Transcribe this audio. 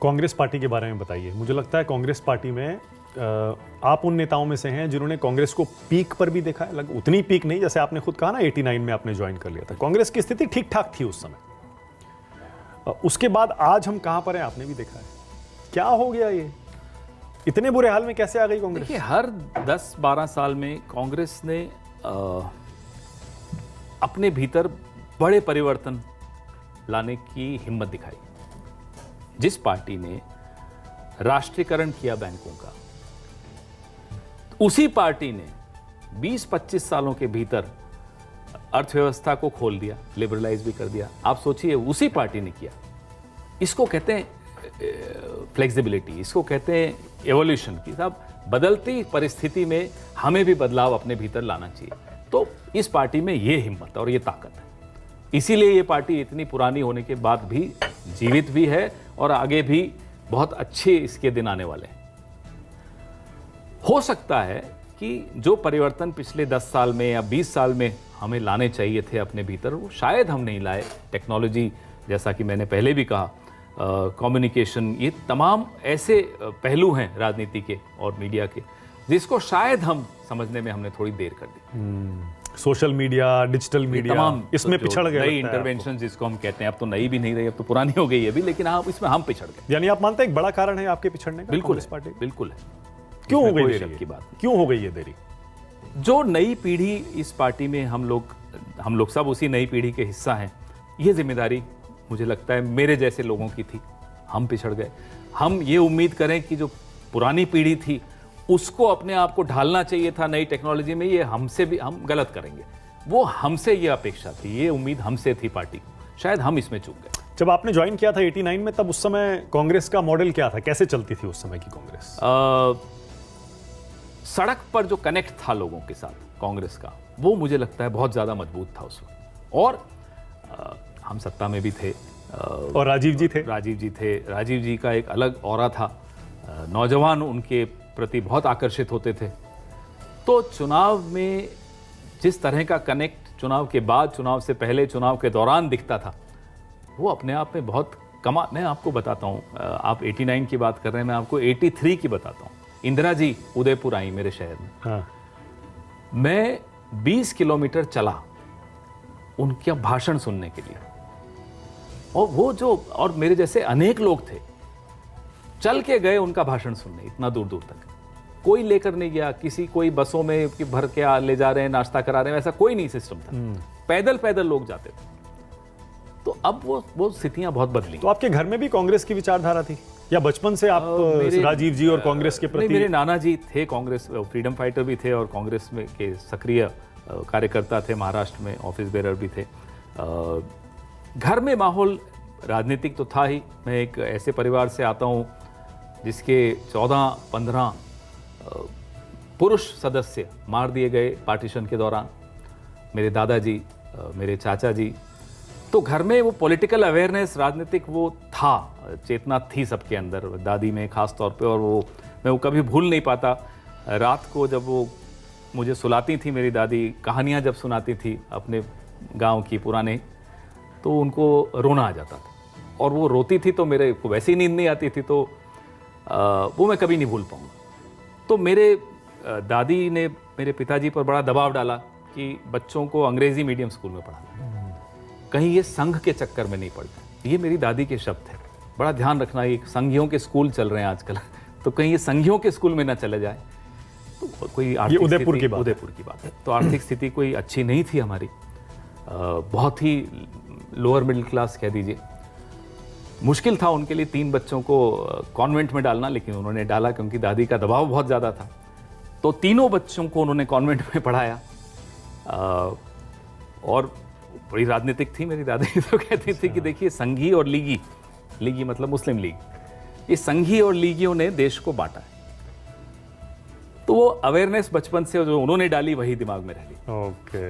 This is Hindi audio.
कांग्रेस पार्टी के बारे में बताइए। मुझे लगता है कांग्रेस पार्टी में आप उन नेताओं में से हैं जिन्होंने कांग्रेस को पीक पर भी देखा है। उतनी पीक नहीं, जैसे आपने खुद कहा ना 89 में आपने ज्वाइन कर लिया था। कांग्रेस की स्थिति ठीक ठाक थी उस समय। उसके बाद आज हम कहां पर हैं आपने भी देखा है। क्या हो गया, ये इतने बुरे हाल में कैसे आ गई कांग्रेस? देखिए, हर 10-12 साल में कांग्रेस ने अपने भीतर बड़े परिवर्तन लाने की हिम्मत दिखाई। जिस पार्टी ने राष्ट्रीयकरण किया बैंकों का, उसी पार्टी ने 20-25 सालों के भीतर अर्थव्यवस्था को खोल दिया, लिबरलाइज भी कर दिया। आप सोचिए, उसी पार्टी ने किया। इसको कहते हैं फ्लेक्सिबिलिटी, इसको कहते हैं एवोल्यूशन की। साहब, बदलती परिस्थिति में हमें भी बदलाव अपने भीतर लाना चाहिए। तो इस पार्टी में ये हिम्मत और ये ताकत है। इसीलिए ये पार्टी इतनी पुरानी होने के बाद भी जीवित भी है और आगे भी बहुत अच्छे इसके दिन आने वाले हैं। हो सकता है कि जो परिवर्तन पिछले 10 साल में या 20 साल में हमें लाने चाहिए थे अपने भीतर, वो शायद हम नहीं लाए। टेक्नोलॉजी, जैसा कि मैंने पहले भी कहा, कम्युनिकेशन, ये तमाम ऐसे पहलू हैं राजनीति के और मीडिया के, जिसको शायद हम समझने में हमने थोड़ी देर कर दी। सोशल मीडिया, डिजिटल मीडिया, तमाम इसमें पिछड़ गए। नई इंटरवेंशन जिसको हम कहते हैं, अब तो नई भी नहीं रही, अब तो पुरानी हो गई है भी, लेकिन हाँ, इसमें हम पिछड़ गए। यानी आप मानते हैं एक बड़ा कारण है आपके पिछड़ने का? बिल्कुल कांग्रेस पार्टी बिल्कुल है। क्यों हो गई कोई देरी? शक की बात नहीं। क्यों हो गई ये देरी? जो नई पीढ़ी इस पार्टी में, हम लोग सब उसी नई पीढ़ी के हिस्सा हैं। ये जिम्मेदारी मुझे लगता है मेरे जैसे लोगों की थी। हम पिछड़ गए। हम ये उम्मीद करें कि जो पुरानी पीढ़ी थी उसको अपने आप को ढालना चाहिए था नई टेक्नोलॉजी में, ये हमसे भी हम गलत करेंगे। वो हमसे ये अपेक्षा थी, ये उम्मीद हमसे थी पार्टी को। शायद हम इसमें चूक गए। जब आपने ज्वाइन किया था 89 में, तब उस समय कांग्रेस का मॉडल क्या था? कैसे चलती थी उस समय की कांग्रेस? सड़क पर जो कनेक्ट था लोगों के साथ कांग्रेस का, वो मुझे लगता है बहुत ज़्यादा मजबूत था उस वक्त। और हम सत्ता में भी थे। और राजीव जी थे। राजीव जी का एक अलग ऑरा था। नौजवान उनके प्रति बहुत आकर्षित होते थे। तो चुनाव में जिस तरह का कनेक्ट चुनाव के बाद, चुनाव से पहले, चुनाव के दौरान दिखता था, वो अपने आप में बहुत कमाल। मैं आपको बताता हूँ, आप 89 की बात कर रहे हैं, मैं आपको 83 की बताता हूँ। इंदिरा जी उदयपुर आई मेरे शहर में। हाँ। मैं 20 किलोमीटर चला उनका भाषण सुनने के लिए। और मेरे जैसे अनेक लोग थे, चल के गए उनका भाषण सुनने इतना दूर दूर तक। कोई लेकर नहीं गया, कोई बसों में भर के ले जा रहे हैं, नाश्ता करा रहे हैं, ऐसा कोई नहीं सिस्टम था। पैदल लोग जाते थे। तो अब वो स्थितियां बहुत बदली। तो आपके घर में भी कांग्रेस की विचारधारा थी, या बचपन से आप राजीव जी और कांग्रेस के प्रति? मेरे नाना जी थे कांग्रेस, फ्रीडम फाइटर भी थे और कांग्रेस में के सक्रिय कार्यकर्ता थे। महाराष्ट्र में ऑफिस बेरर भी थे। घर में माहौल राजनीतिक तो था ही। मैं एक ऐसे परिवार से आता हूँ जिसके 14-15 पुरुष सदस्य मार दिए गए पार्टीशन के दौरान। मेरे दादाजी, मेरे चाचा जी। तो घर में वो पॉलिटिकल अवेयरनेस, राजनीतिक वो था, चेतना थी सबके अंदर, दादी में खास तौर पे। और मैं वो कभी भूल नहीं पाता। रात को जब वो मुझे सुलाती थी, मेरी दादी कहानियाँ जब सुनाती थी अपने गांव की पुराने, तो उनको रोना आ जाता था। और वो रोती थी तो मेरे को वैसे ही नींद नहीं आती थी। तो वो मैं कभी नहीं भूल पाऊँगा। तो मेरे दादी ने मेरे पिताजी पर बड़ा दबाव डाला कि बच्चों को अंग्रेजी मीडियम स्कूल में पढ़ाना, कहीं ये संघ के चक्कर में नहीं पड़ जाए। ये मेरी दादी के शब्द थे। बड़ा ध्यान रखना, ये संघियों के स्कूल चल रहे हैं आजकल, तो कहीं ये संघियों के स्कूल में ना चले जाए। तो कोई आर्थिक, उदयपुर की बात है। तो आर्थिक स्थिति कोई अच्छी नहीं थी हमारी, बहुत ही लोअर मिडिल क्लास कह दीजिए। मुश्किल था उनके लिए 3 बच्चों को कॉन्वेंट में डालना, लेकिन उन्होंने डाला क्योंकि दादी का दबाव बहुत ज़्यादा था। तो तीनों बच्चों को उन्होंने कॉन्वेंट में पढ़ाया। और बड़ी राजनीतिक थी मेरी दादी। तो कहती थी कि देखिए, संघी और लीगी मतलब मुस्लिम लीग, ये संघी और लीगियों ने देश को बांटा है। तो वो अवेयरनेस बचपन से जो उन्होंने डाली वही दिमाग में रह गई। ओके।